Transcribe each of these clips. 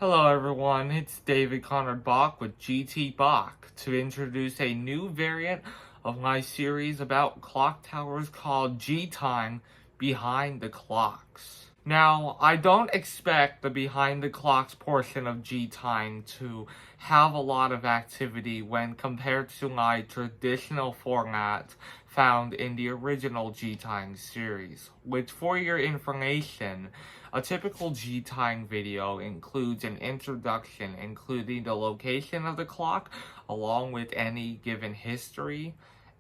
Hello everyone, it's David Conrad Bach with GT Bach to introduce a new variant of my series about clock towers called GTime Behind the Clocks. Now, I don't expect the Behind the Clocks portion of GTime to have a lot of activity when compared to my traditional format found in the original GTime series, which, for your information, a typical GTime video includes an introduction including the location of the clock along with any given history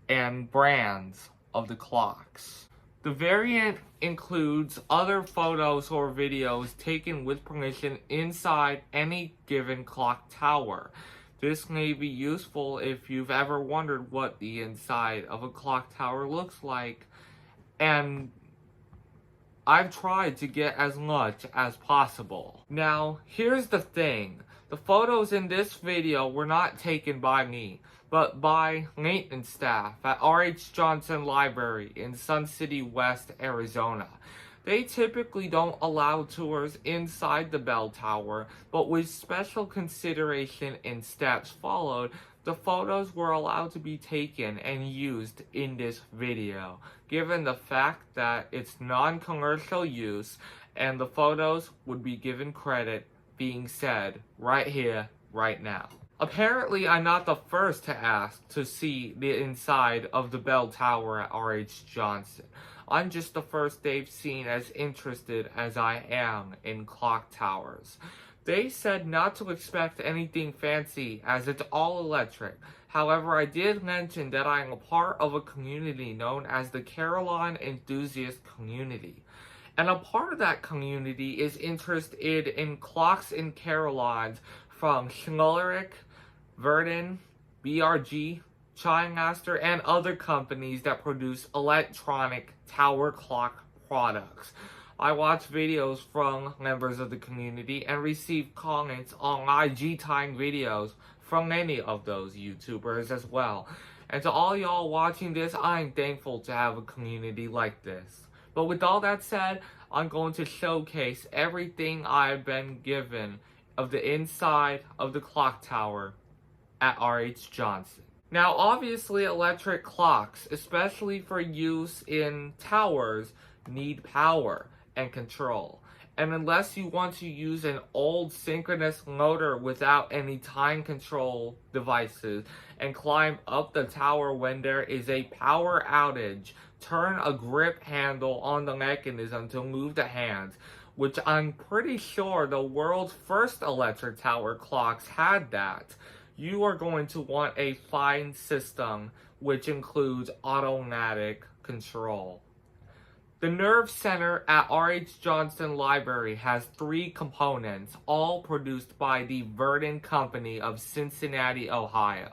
and brands of the clocks. The variant includes other photos or videos taken with permission inside any given clock tower. This may be useful if you've ever wondered what the inside of a clock tower looks like, and I've tried to get as much as possible. Now, here's the thing. The photos in this video were not taken by me, but by maintenance staff at R.H. Johnson Library in Sun City West, Arizona. They typically don't allow tours inside the bell tower, but with special consideration and steps followed, the photos were allowed to be taken and used in this video, given the fact that it's non-commercial use and the photos would be given credit being said right here, right now. Apparently, I'm not the first to ask to see the inside of the bell tower at R.H. Johnson. I'm just the first they've seen as interested as I am in clock towers. They said not to expect anything fancy as it's all electric. However, I did mention that I am a part of a community known as the Carillon enthusiast community. And a part of that community is interested in clocks and carillons from Schnullerick, Verdin, BRG, Chimemaster, and other companies that produce electronic tower clock products. I watch videos from members of the community and receive comments on my GTime videos from many of those YouTubers as well. And to all y'all watching this, I'm thankful to have a community like this. But with all that said, I'm going to showcase everything I've been given of the inside of the clock tower at R.H. Johnson. Now, obviously, electric clocks, especially for use in towers, need power and control. And unless you want to use an old synchronous motor without any time control devices and climb up the tower when there is a power outage, turn a grip handle on the mechanism to move the hands, which I'm pretty sure the world's first electric tower clocks had that, you are going to want a fine system which includes automatic control. The Nerve Center at R.H. Johnson Library has 3 components, all produced by the Verdin Company of Cincinnati, Ohio.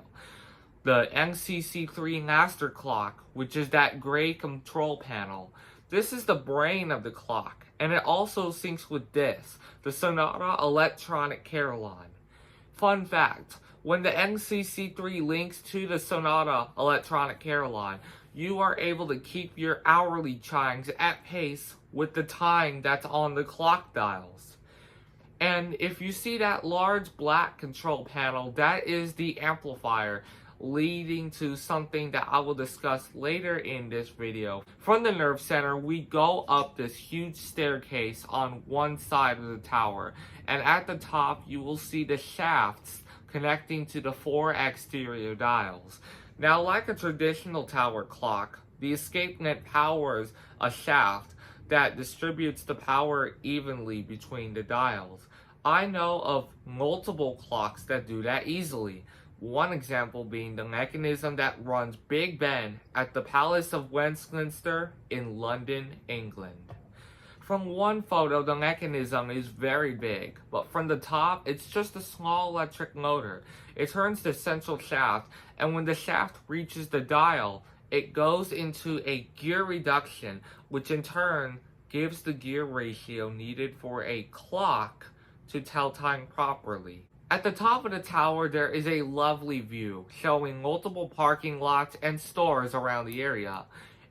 The NCC3 Master Clock, which is that gray control panel. This is the brain of the clock, and it also syncs with this, the Sonata Electronic Carillon. Fun fact, when the NCC3 links to the Sonata Electronic Carillon, you are able to keep your hourly chimes at pace with the time that's on the clock dials. And if you see that large black control panel, that is the amplifier, leading to something that I will discuss later in this video. From the Nerve Center, we go up this huge staircase on one side of the tower, and at the top you will see the shafts connecting to the 4 exterior dials. Now, like a traditional tower clock, the escape net powers a shaft that distributes the power evenly between the dials. I know of multiple clocks that do that easily. One example being the mechanism that runs Big Ben at the Palace of Westminster in London, England. From one photo, the mechanism is very big, but from the top, it's just a small electric motor. It turns the central shaft, and when the shaft reaches the dial, it goes into a gear reduction, which in turn gives the gear ratio needed for a clock to tell time properly. At the top of the tower, there is a lovely view showing multiple parking lots and stores around the area.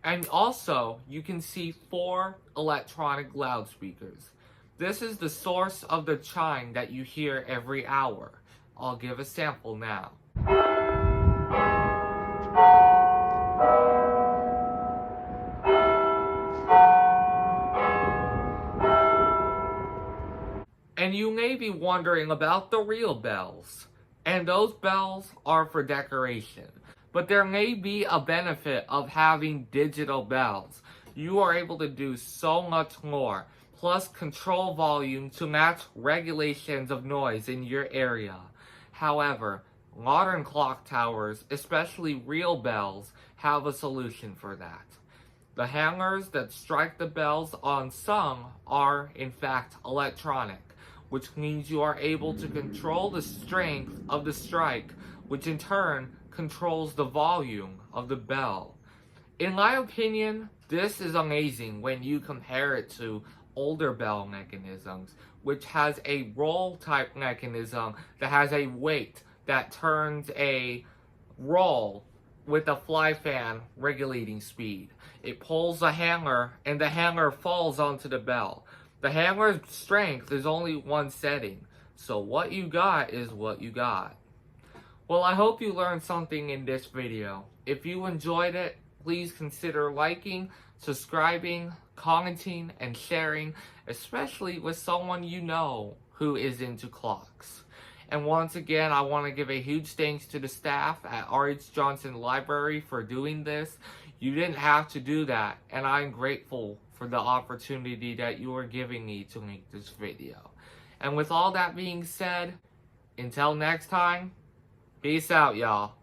And also, you can see 4 electronic loudspeakers. This is the source of the chime that you hear every hour. I'll give a sample now. And you may be wondering about the real bells. And those bells are for decoration. But there may be a benefit of having digital bells. You are able to do so much more, plus control volume to match regulations of noise in your area. However, modern clock towers, especially real bells, have a solution for that. The hangers that strike the bells on some are, in fact, electronic, which means you are able to control the strength of the strike, which in turn controls the volume of the bell. In my opinion, this is amazing when you compare it to older bell mechanisms, which has a roll type mechanism that has a weight that turns a roll with a fly fan regulating speed. It pulls the hanger and the hanger falls onto the bell. The hanger's strength is only one setting, so what you got is what you got. Well, I hope you learned something in this video. If you enjoyed it, please consider liking, subscribing, commenting, and sharing, especially with someone you know who is into clocks. And once again, I want to give a huge thanks to the staff at R.H. Johnson Library for doing this. You didn't have to do that, and I'm grateful for the opportunity that you are giving me to make this video. And with all that being said, until next time, peace out, y'all.